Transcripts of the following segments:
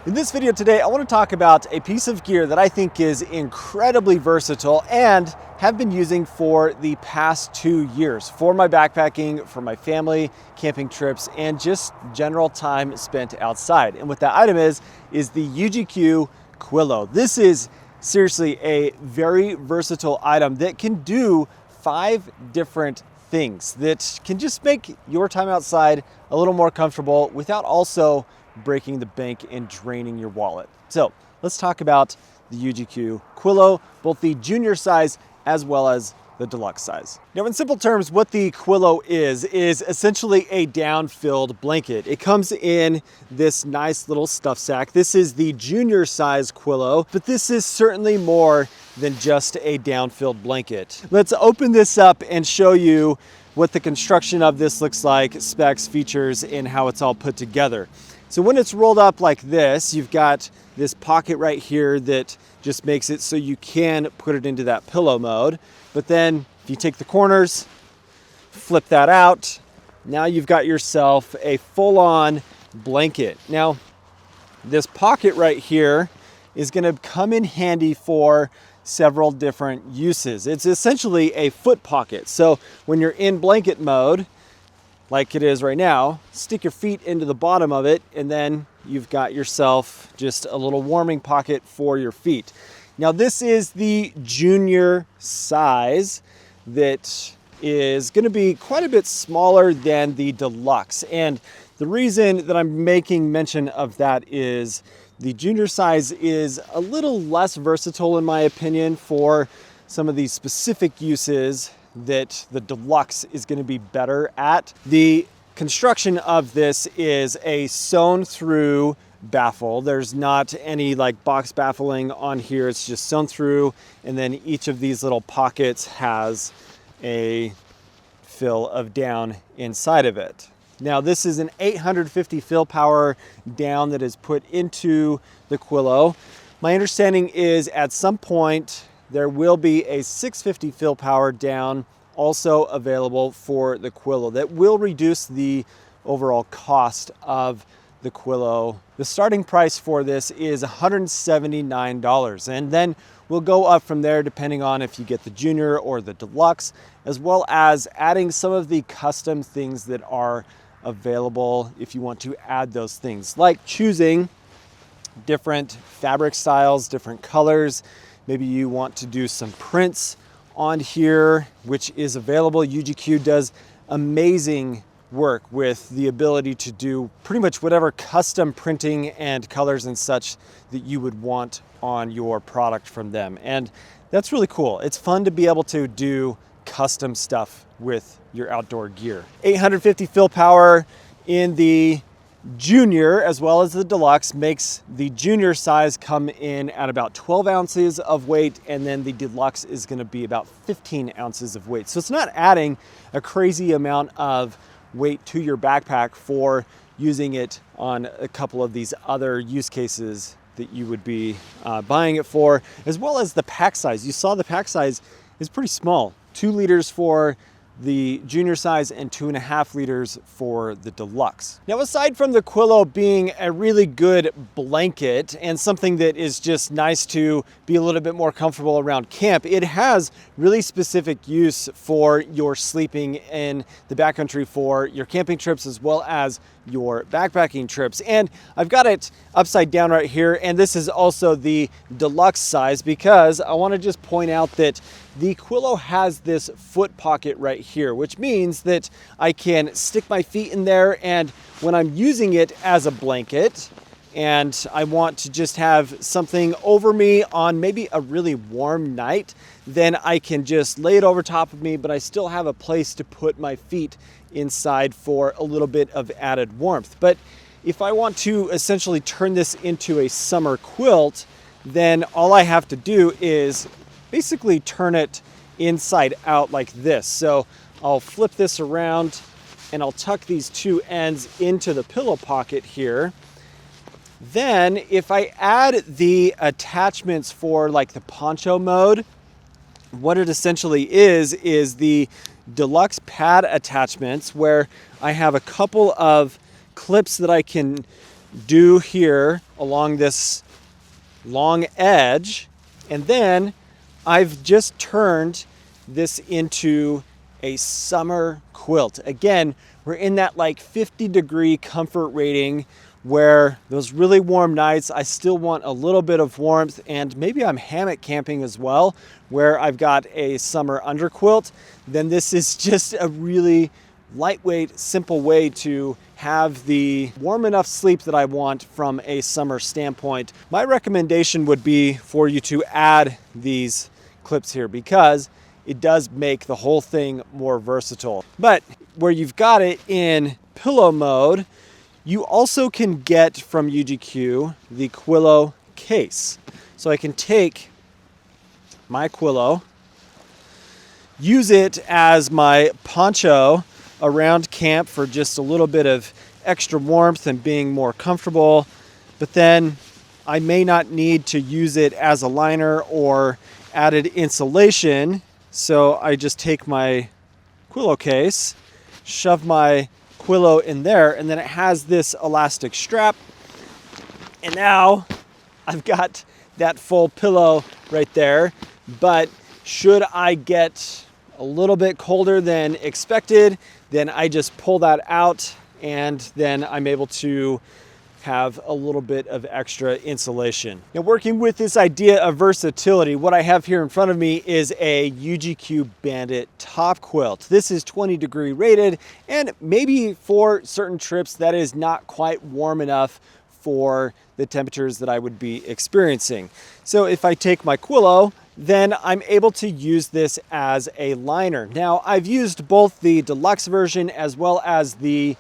In this video today, I want to talk about a piece of gear that I think is incredibly versatile and have been using for the past 2 years for my backpacking, for my family, camping trips, and just general time spent outside. And what that item is the UGQ Quillow. This is seriously a very versatile item that can do 5 different things that can just make your time outside a little more comfortable without also breaking the bank and draining your wallet. So let's talk about the UGQ Quillow, both the junior size as well as the deluxe size. Now, in simple terms, what the Quillow is essentially a down-filled blanket. It comes in this nice little stuff sack. This is the junior size Quillow, but this is certainly more than just a down-filled blanket. Let's open this up and show you what the construction of this looks like, specs, features, and how it's all put together. So when it's rolled up like this, you've got this pocket right here that just makes it so you can put it into that pillow mode. But then if you take the corners, flip that out, now you've got yourself a full-on blanket. Now, this pocket right here is gonna come in handy for several different uses. It's essentially a foot pocket. So when you're in blanket mode, like it is right now, stick your feet into the bottom of it, and then you've got yourself just a little warming pocket for your feet. Now, this is the junior size that is gonna be quite a bit smaller than the deluxe. And the reason that I'm making mention of that is the junior size is a little less versatile, in my opinion, for some of these specific uses that the deluxe is going to be better at. The construction of this is a sewn through baffle. There's not any like box baffling on here. It's just sewn through, and then each of these little pockets has a fill of down inside of it. Now, this is an 850 fill power down that is put into the Quillow. My understanding is at some point there will be a 650 fill power down also available for the Quillow that will reduce the overall cost of the Quillow. The starting price for this is $179, and then we'll go up from there depending on if you get the junior or the deluxe, as well as adding some of the custom things that are available if you want to add those things, like choosing different fabric styles, different colors. Maybe you want to do some prints on here, which is available. UGQ does amazing work with the ability to do pretty much whatever custom printing and colors and such that you would want on your product from them. And that's really cool. It's fun to be able to do custom stuff with your outdoor gear. 850 fill power in the junior as well as the deluxe makes the junior size come in at about 12 ounces of weight, and then the deluxe is going to be about 15 ounces of weight. So it's not adding a crazy amount of weight to your backpack for using it on a couple of these other use cases that you would be buying it for, as well as the pack size. You saw the pack size is pretty small, 2 liters for the junior size and 2.5 liters for the deluxe. Now, aside from the Quillow being a really good blanket and something that is just nice to be a little bit more comfortable around camp, it has really specific use for your sleeping in the backcountry for your camping trips as well as your backpacking trips. And I've got it upside down right here, and this is also the deluxe size because I want to just point out that the Quillow has this foot pocket right here, which means that I can stick my feet in there, and when I'm using it as a blanket and I want to just have something over me on maybe a really warm night, then I can just lay it over top of me, but I still have a place to put my feet inside for a little bit of added warmth. But if I want to essentially turn this into a summer quilt, then all I have to do is basically turn it inside out like this. So I'll flip this around and I'll tuck these 2 ends into the pillow pocket here. Then if I add the attachments for like the poncho mode, what it essentially is the deluxe pad attachments where I have a couple of clips that I can do here along this long edge. And then I've just turned this into a summer quilt. Again, we're in that like 50-degree comfort rating where those really warm nights, I still want a little bit of warmth, and maybe I'm hammock camping as well, where I've got a summer under quilt. Then this is just a really lightweight, simple way to have the warm enough sleep that I want from a summer standpoint. My recommendation would be for you to add these clips here because it does make the whole thing more versatile. But where you've got it in pillow mode, you also can get from UGQ the Quillow case. So I can take my Quillow, use it as my poncho around camp for just a little bit of extra warmth and being more comfortable, but then I may not need to use it as a liner or added insulation. So I just take my Quillow case, shove my Quillow in there, and then it has this elastic strap. And now I've got that full pillow right there. But should I get a little bit colder than expected, then I just pull that out and then I'm able to have a little bit of extra insulation. Now, working with this idea of versatility, what I have here in front of me is a UGQ Bandit top quilt. This is 20-degree rated, and maybe for certain trips that is not quite warm enough for the temperatures that I would be experiencing. So if I take my Quillow, then I'm able to use this as a liner. Now, I've used both the deluxe version as well as the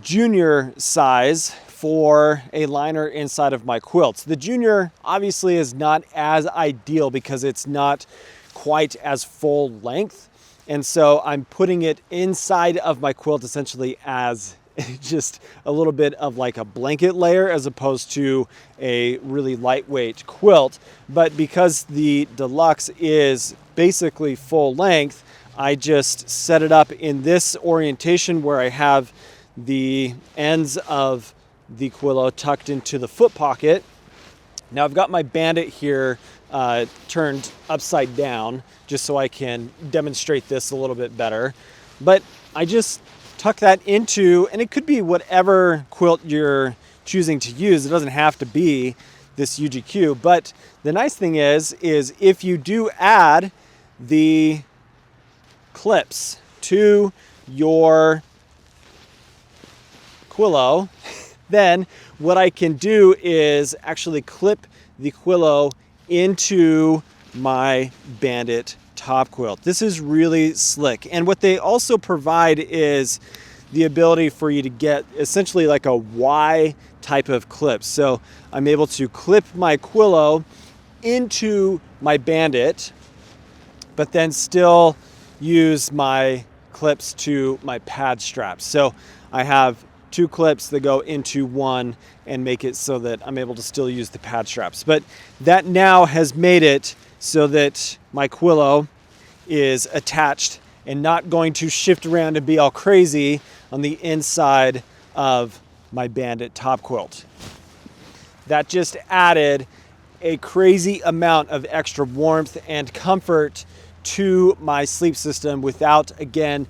junior size for a liner inside of my quilts. The junior obviously is not as ideal because it's not quite as full length. And so I'm putting it inside of my quilt essentially as just a little bit of like a blanket layer as opposed to a really lightweight quilt. But because the deluxe is basically full length, I just set it up in this orientation where I have the ends of the Quillow tucked into the foot pocket. Now I've got my Bandit here turned upside down just so I can demonstrate this a little bit better. But I just tuck that into, and it could be whatever quilt you're choosing to use. It doesn't have to be this UGQ, but the nice thing is if you do add the clips to your Quillow, then what I can do is actually clip the Quillow into my Bandit top quilt. This is really slick. And what they also provide is the ability for you to get essentially like a Y type of clip. So I'm able to clip my Quillow into my Bandit, but then still use my clips to my pad straps. So I have two clips that go into one and make it so that I'm able to still use the pad straps. But that now has made it so that my Quillow is attached and not going to shift around and be all crazy on the inside of my Bandit top quilt. That just added a crazy amount of extra warmth and comfort to my sleep system without, again,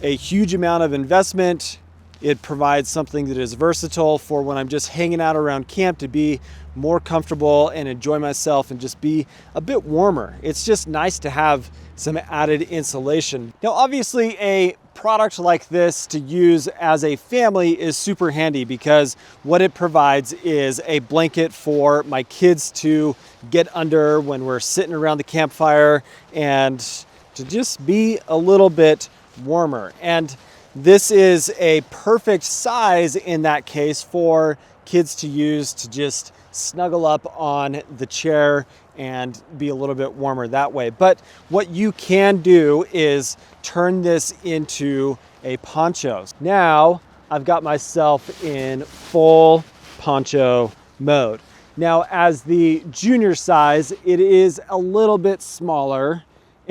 a huge amount of investment. It provides something that is versatile for when I'm just hanging out around camp to be more comfortable and enjoy myself and just be a bit warmer. It's just nice to have some added insulation. Now, obviously, a product like this to use as a family is super handy because what it provides is a blanket for my kids to get under when we're sitting around the campfire and to just be a little bit warmer. And this is a perfect size in that case for kids to use to just snuggle up on the chair and be a little bit warmer that way. But what you can do is turn this into a poncho. Now I've got myself in full poncho mode. Now, as the junior size, it is a little bit smaller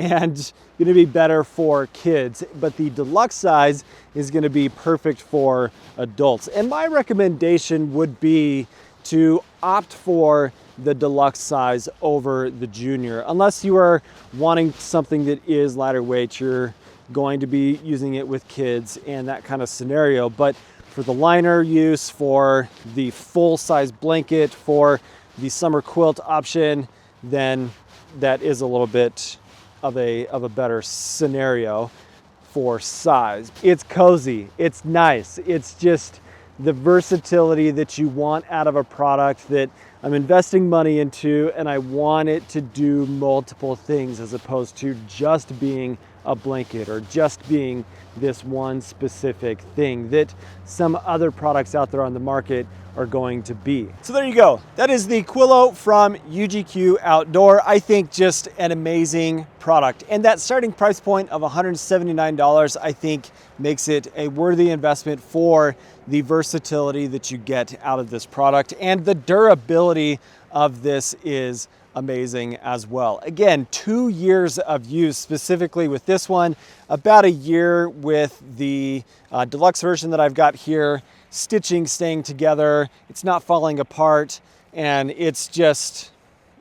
and going to be better for kids, but the deluxe size is going to be perfect for adults. And my recommendation would be to opt for the deluxe size over the junior, unless you are wanting something that is lighter weight, you're going to be using it with kids and that kind of scenario. But for the liner use, for the full size blanket, for the summer quilt option, then that is a little bit of a better scenario for size. It's cozy, it's nice, it's just the versatility that you want out of a product that I'm investing money into, and I want it to do multiple things as opposed to just being a blanket or just being this one specific thing that some other products out there on the market are going to be. So there you go. That is the Quillow from UGQ Outdoor. I think just an amazing product. And that starting price point of $179, I think makes it a worthy investment for the versatility that you get out of this product. And the durability of this is amazing as well. Again, 2 years of use specifically with this one, about a year with the deluxe version that I've got here. Stitching staying together, it's not falling apart, and it's just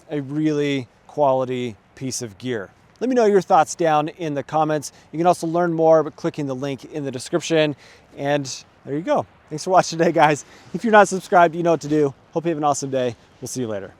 a really quality piece of gear. Let me know your thoughts down in the comments. You can also learn more by clicking the link in the description. And there you go. Thanks for watching today, guys. If you're not subscribed, you know what to do. Hope you have an awesome day. We'll see you later.